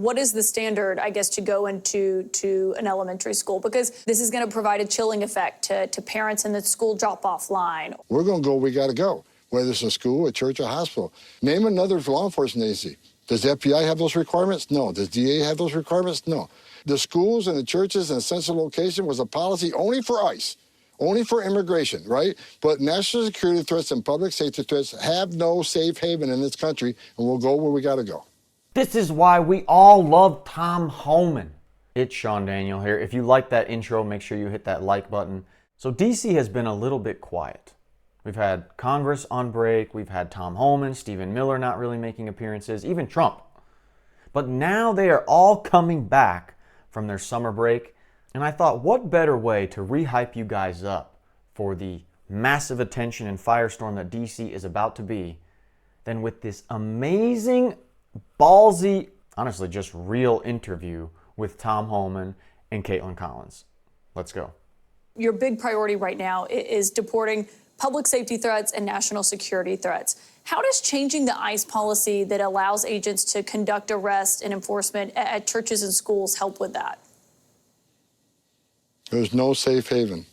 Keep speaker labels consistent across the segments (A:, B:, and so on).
A: What is the standard, I guess, to go into an elementary school? Because this is going to provide a chilling effect to parents in the school drop-off line.
B: We're going to go, we got to go, whether it's a school, a church, or a hospital. Name another law enforcement agency. Does the FBI have those requirements? No. Does DA have those requirements? No. The schools and the churches in a central location was a policy only for ICE, only for immigration, right? But national security threats and public safety threats have no safe haven in this country, and we'll go where we got to go.
C: This is why we all love Tom Homan. It's itsSeanDaniel here. If you like that intro, make sure you hit that like button. So DC has been a little bit quiet. We've had Congress on break. We've had Tom Homan, Stephen Miller not really making appearances, even Trump. But now they are all coming back from their summer break. And I thought, what better way to re-hype you guys up for the massive attention and firestorm that DC is about to be than with this amazing, ballsy, honestly just real interview with Tom Homan and Kaitlan Collins. Let's go.
A: Your big priority right now is deporting public safety threats and national security threats. How does changing the ICE policy that allows agents to conduct arrest and enforcement at churches and schools help with that?
B: There's no safe haven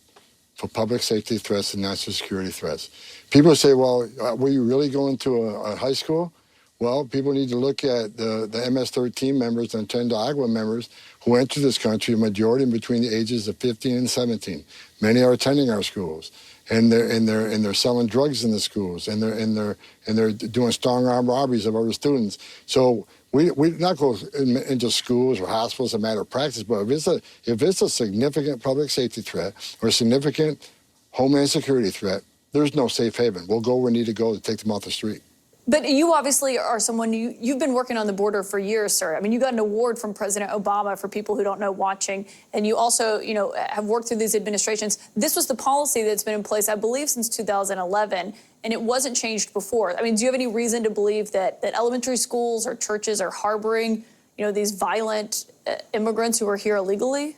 B: for public safety threats and national security threats. People say, well, were you really going to a high school? Well, people need to look at the MS-13 members and Tren de Agua members who entered this country, a majority between the ages of 15 and 17. Many are attending our schools, and they're selling drugs in the schools, and they're doing strong arm robberies of other students. So we not go into schools or hospitals as a matter of practice, but if it's a significant public safety threat or a significant homeland security threat, there's no safe haven. We'll go where we need to go to take them off the street.
A: But you obviously are someone, you've been working on the border for years, sir. I mean, you got an award from President Obama for people who don't know watching, and you also, have worked through these administrations. This was the policy that's been in place, I believe, since 2011, and it wasn't changed before. I mean, do you have any reason to believe that elementary schools or churches are harboring, these violent immigrants who are here illegally?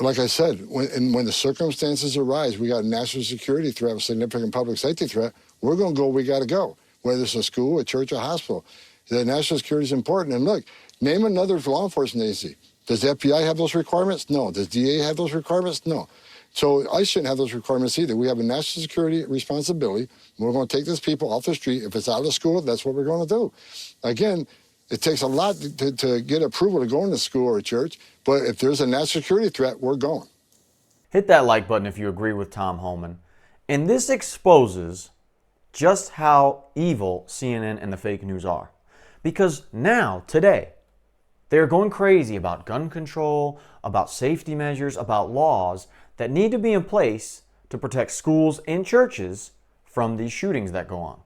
B: Like I said, when the circumstances arise, we got a national security threat, a significant public safety threat, we're going to go, we got to go, whether it's a school, a church, or a hospital. The national security is important. And look, name another law enforcement agency. Does the FBI have those requirements? No. Does DA have those requirements? No. So I shouldn't have those requirements either. We have a national security responsibility. We're going to take these people off the street. If it's out of school, that's what we're going to do. Again, it takes a lot to get approval to go into school or a church, but if there's a national security threat, we're going.
C: Hit that like button if you agree with Tom Homan. And this exposes just how evil CNN and the fake news are. Because now, today, they're going crazy about gun control, about safety measures, about laws that need to be in place to protect schools and churches from these shootings that go on.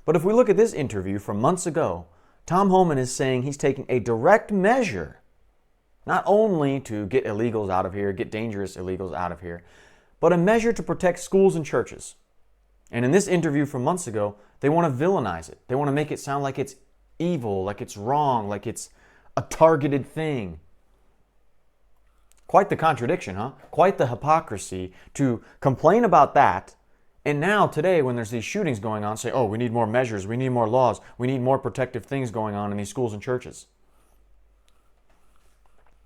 C: But if we look at this interview from months ago, Tom Homan is saying he's taking a direct measure, not only to get illegals out of here, get dangerous illegals out of here, but a measure to protect schools and churches. And in this interview from months ago, they want to villainize it. They want to make it sound like it's evil, like it's wrong, like it's a targeted thing. Quite the contradiction, huh? Quite the hypocrisy to complain about that. And now, today, when there's these shootings going on, say, oh, we need more measures, we need more laws, we need more protective things going on in these schools and churches.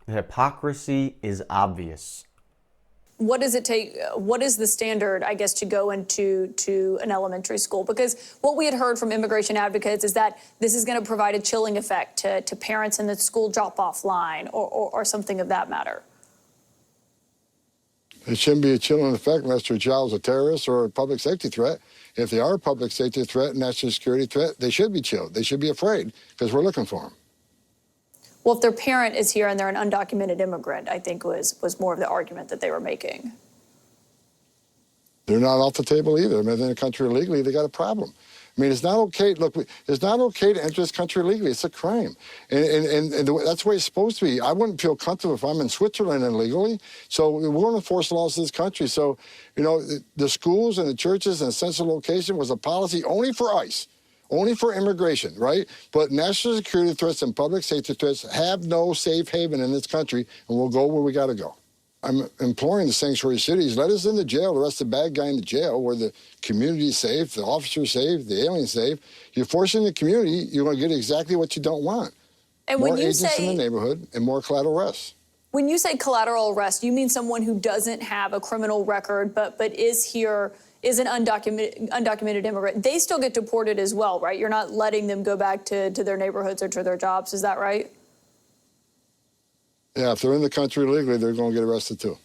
C: The hypocrisy is obvious.
A: What does it take? What is the standard, I guess, to go into an elementary school? Because what we had heard from immigration advocates is that this is going to provide a chilling effect to parents in the school drop-off line or something of that matter.
B: It shouldn't be a chilling effect unless their child's a terrorist or a public safety threat. If they are a public safety threat, national security threat, they should be chilled. They should be afraid because we're looking for them.
A: Well, if their parent is here and they're an undocumented immigrant, I think was more of the argument that they were making.
B: They're not off the table either. I mean, they're in the country illegally, they got a problem. I mean, it's not okay. Look, it's not okay to enter this country illegally. It's a crime. And that's the way it's supposed to be. I wouldn't feel comfortable if I'm in Switzerland illegally. So we're going to enforce laws in this country. So, the schools and the churches in a central location was a policy only for ICE, only for immigration, right? But national security threats and public safety threats have no safe haven in this country, and we'll go where we got to go. I'm imploring the sanctuary cities, let us in the jail, arrest the bad guy in the jail where the community's safe, the officer's safe, the alien's safe. You're forcing the community, you're going to get exactly what you don't want.
A: And
B: More
A: when you
B: agents in the
A: say,
B: neighborhood and more collateral arrests.
A: when you say collateral arrest, you mean someone who doesn't have a criminal record but is here, is an undocumented immigrant. They still get deported as well, right? You're not letting them go back to their neighborhoods or to their jobs. Is that right?
B: Yeah, if they're in the country illegally, they're going to get arrested too.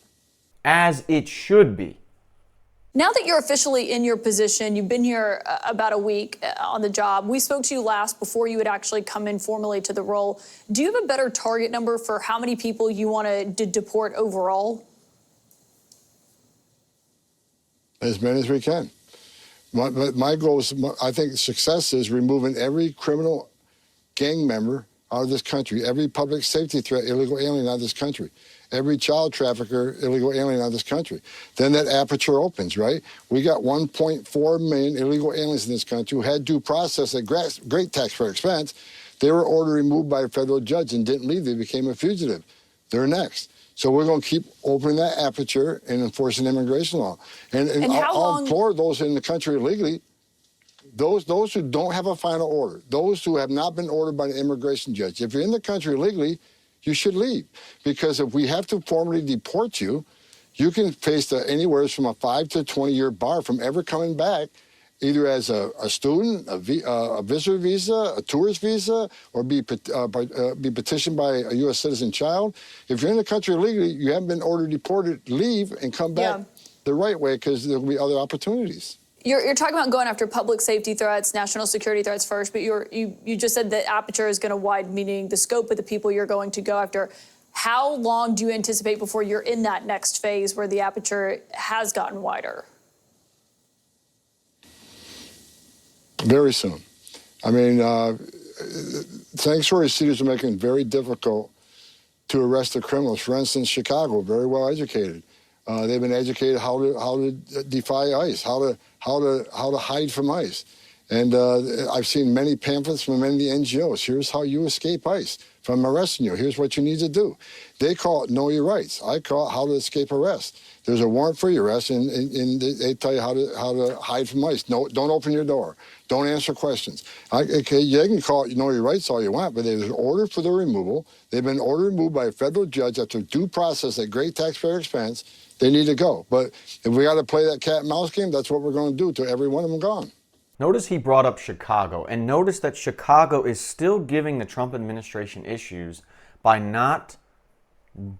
C: As it should be.
A: Now that you're officially in your position, you've been here about a week on the job. We spoke to you last before you had actually come in formally to the role. Do you have a better target number for how many people you want to deport overall?
B: As many as we can. My goal is, I think success is removing every criminal gang member out of this country, every public safety threat, illegal alien out of this country, every child trafficker, illegal alien out of this country. Then that aperture opens, right? We got 1.4 million illegal aliens in this country who had due process at great taxpayer expense. They were ordered removed by a federal judge and didn't leave. They became a fugitive. They're next. So we're going to keep opening that aperture and enforcing immigration law. And I'll implore those in the country illegally, those who don't have a final order, those who have not been ordered by an immigration judge, if you're in the country illegally, you should leave. Because if we have to formally deport you, you can face anywhere from a 5 to 20-year bar from ever coming back, either as a student, a visitor visa, a tourist visa, or be petitioned by a U.S. citizen child. If you're in the country illegally, you haven't been ordered deported, leave and come back the right way, because there will be other opportunities.
A: You're talking about going after public safety threats, national security threats first, but you just said the aperture is going to widen, meaning the scope of the people you're going to go after. How long do you anticipate before you're in that next phase where the aperture has gotten wider?
B: Very soon. I mean, sanctuary cities are making it very difficult to arrest the criminals. For instance, Chicago, very well educated. They've been educated how to defy ICE, how to hide from ICE. And I've seen many pamphlets from many NGOs. Here's how you escape ICE from arresting you. Here's what you need to do. They call it know your rights. I call it how to escape arrest. There's a warrant for your arrest, and they tell you how to hide from ICE. No, don't open your door. Don't answer questions. Okay, you can call it know your rights all you want, but there's an order for their removal. They've been ordered removed by a federal judge after due process at great taxpayer expense. They need to go. But if we got to play that cat and mouse game, that's what we're going to do till every one of them gone.
C: Notice he brought up Chicago, and notice that Chicago is still giving the Trump administration issues by not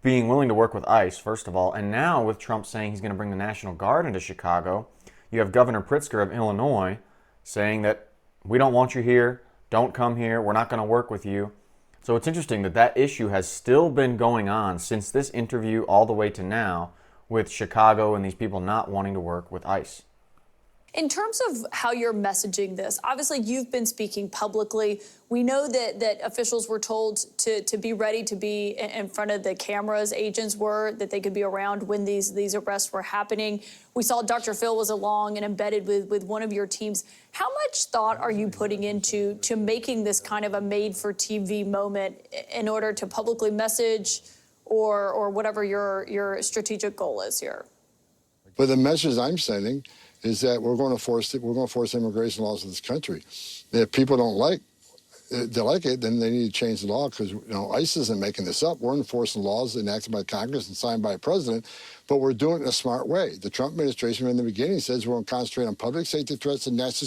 C: being willing to work with ICE, first of all, and now with Trump saying he's going to bring the National Guard into Chicago, you have Governor Pritzker of Illinois saying that we don't want you here, don't come here, we're not going to work with you. So it's interesting that that issue has still been going on since this interview all the way to now, with Chicago and these people not wanting to work with ICE.
A: In terms of how you're messaging this, obviously you've been speaking publicly. We know that officials were told to be ready to be in front of the cameras. Agents were, that they could be around when these arrests were happening. We saw Dr. Phil was along and embedded with one of your teams. How much thought are you putting into making this kind of a made-for-TV moment in order to publicly message or whatever your strategic goal is here?
B: But the message I'm sending is that we're going to force immigration laws in this country. If people don't like it, then they need to change the law, because ICE isn't making this up. We're enforcing laws enacted by Congress and signed by a president, but we're doing it in a smart way. The Trump administration in the beginning says we're going to concentrate on public safety threats and national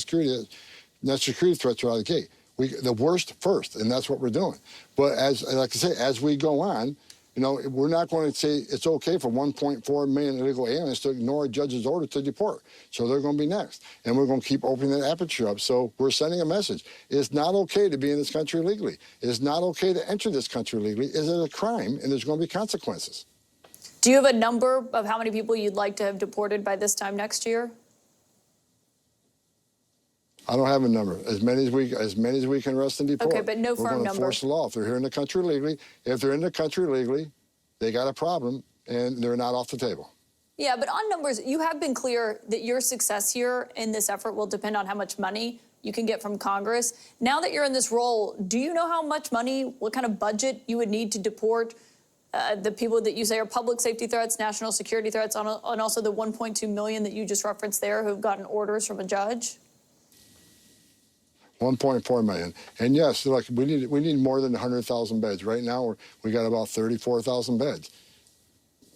B: security threats are out of the gate. The worst first, and that's what we're doing. But like I say, as we go on, we're not going to say it's okay for 1.4 million illegal aliens to ignore a judge's order to deport. So they're going to be next. And we're going to keep opening that aperture up. So we're sending a message. It's not okay to be in this country illegally. It's not okay to enter this country illegally. It's a crime, and there's going to be consequences.
A: Do you have a number of how many people you'd like to have deported by this time next year?
B: I don't have a number. As many as we can arrest and deport.
A: Okay, but no firm number.
B: We're going to enforce the law. If they're here in the country illegally, they got a problem, and they're not off the table.
A: Yeah, but on numbers, you have been clear that your success here in this effort will depend on how much money you can get from Congress. Now that you're in this role, do you know how much money, what kind of budget you would need to deport the people that you say are public safety threats, national security threats, and also the 1.2 million that you just referenced there who have gotten orders from a judge?
B: 1.4 million. And yes, look, we need more than 100,000 beds. Right now, we got about 34,000 beds.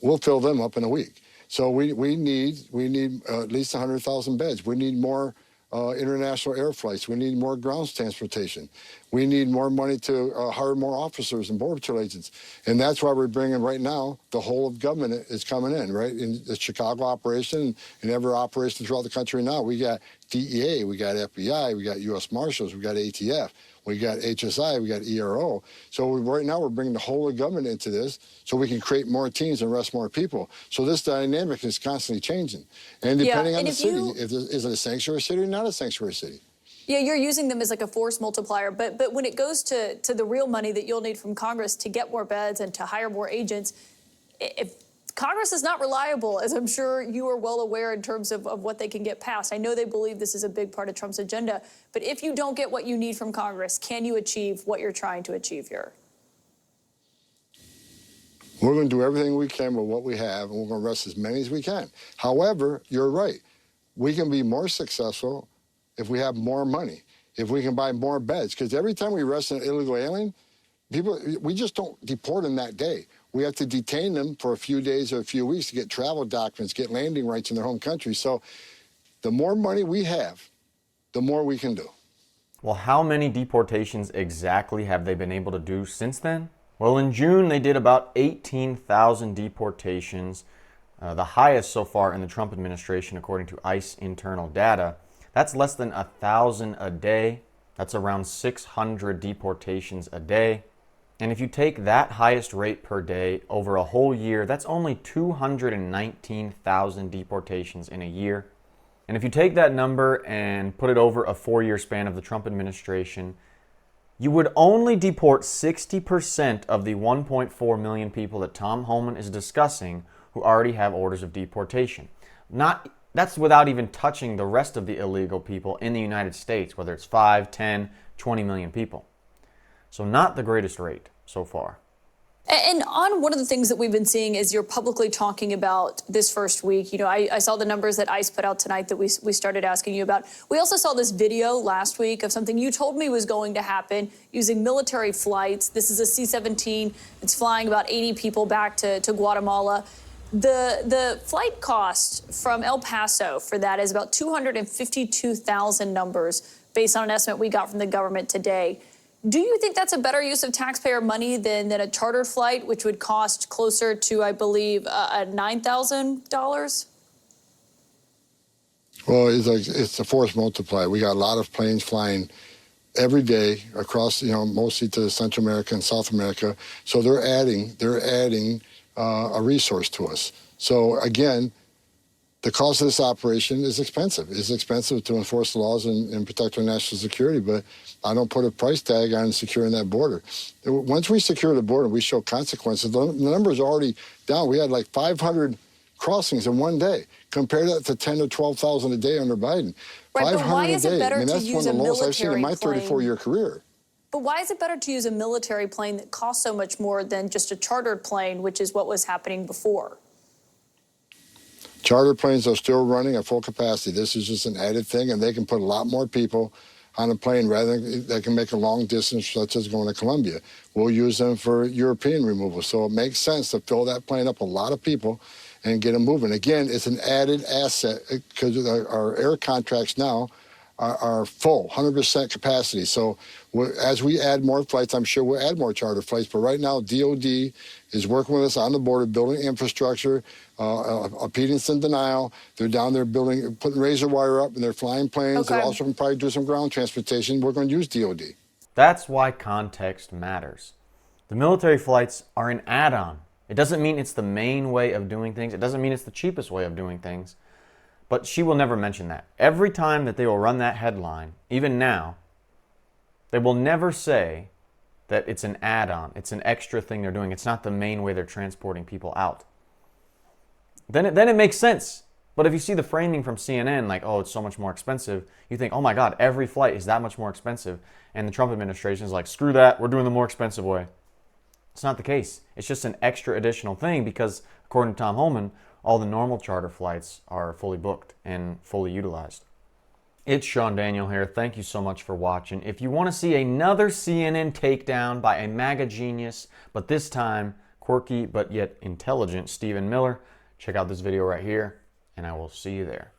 B: We'll fill them up in a week. So we need at least 100,000 beds. We need more international air flights. We need more ground transportation. We need more money to hire more officers and border patrol agents. And that's why we're bringing right now, the whole of government is coming in, right? In the Chicago operation and every operation throughout the country now. We got DEA, we got FBI, we got U.S. Marshals, we got ATF, we got HSI, we got ERO. So right now we're bringing the whole of government into this so we can create more teams and arrest more people. So this dynamic is constantly changing. And depending on the city, is it a sanctuary city or not a sanctuary city?
A: Yeah, you're using them as like a force multiplier, but when it goes to the real money that you'll need from Congress to get more beds and to hire more agents, if Congress is not reliable, as I'm sure you are well aware in terms of what they can get passed. I know they believe this is a big part of Trump's agenda, but if you don't get what you need from Congress, can you achieve what you're trying to achieve here?
B: We're going to do everything we can with what we have, and we're going to arrest as many as we can. However, you're right. We can be more successful if we have more money, if we can buy more beds. Because every time we arrest an illegal alien, we just don't deport them that day. We have to detain them for a few days or a few weeks to get travel documents, get landing rights in their home country. So the more money we have, the more we can do.
C: Well, how many deportations exactly have they been able to do since then? Well, in June, they did about 18,000 deportations, the highest so far in the Trump administration, according to ICE internal data. That's less than 1,000 a day. That's around 600 deportations a day. And if you take that highest rate per day over a whole year, that's only 219,000 deportations in a year. And if you take that number and put it over a 4-year span of the Trump administration, you would only deport 60% of the 1.4 million people that Tom Homan is discussing who already have orders of deportation. That's without even touching the rest of the illegal people in the United States, whether it's 5, 10, 20 million people. So not the greatest rate so far.
A: And on one of the things that we've been seeing is you're publicly talking about this first week. You know, I saw the numbers that ICE put out tonight that we started asking you about. We also saw this video last week of something you told me was going to happen using military flights. This is a C-17. It's flying about 80 people back to Guatemala. The flight cost from El Paso for that is about 252,000 numbers based on an estimate we got from the government today. Do you think that's a better use of taxpayer money than a chartered flight, which would cost closer to, I believe, $9,000?
B: Well, it's a force multiplier. We got a lot of planes flying every day across, mostly to Central America and South America. So they're adding a resource to us. So again, the cost of this operation is expensive. It's expensive to enforce the laws and protect our national security, but I don't put a price tag on securing that border. Once we secure the border, we show consequences. The number is already down. We had like 500 crossings in one day. Compare that to 10 to 12,000 a day under Biden.
A: Right,
B: 500
A: but why
B: a
A: is it
B: day.
A: better to
B: That's
A: use
B: one of
A: a
B: the lowest I've seen in my
A: military
B: 34-year career.
A: But why is it better to use a military plane that costs so much more than just a chartered plane, which is what was happening before?
B: Charter planes are still running at full capacity. This is just an added thing, and they can put a lot more people on a plane rather than they can make a long distance, such as going to Colombia. We'll use them for European removal. So it makes sense to fill that plane up with a lot of people and get them moving. Again, it's an added asset because our air contracts now are full, 100% capacity. So as we add more flights, I'm sure we'll add more charter flights. But right now, DOD is working with us on the border, building infrastructure, obedience and denial. They're down there putting razor wire up, and they're flying planes.
A: Okay.
B: They're also going to probably do some ground transportation. We're going to use DOD.
C: That's why context matters. The military flights are an add-on. It doesn't mean it's the main way of doing things. It doesn't mean it's the cheapest way of doing things. But she will never mention that. Every time that they will run that headline, even now, they will never say that it's an add-on. It's an extra thing they're doing. It's not the main way they're transporting people out. Then it makes sense. But if you see the framing from CNN, like, oh, it's so much more expensive, you think, oh my God, every flight is that much more expensive. And the Trump administration is like, screw that, we're doing the more expensive way. It's not the case. It's just an extra additional thing because, according to Tom Homan, all the normal charter flights are fully booked and fully utilized. It's Sean Daniel here. Thank you so much for watching. If you want to see another CNN takedown by a MAGA genius, but this time quirky but yet intelligent Stephen Miller, check out this video right here, and I will see you there.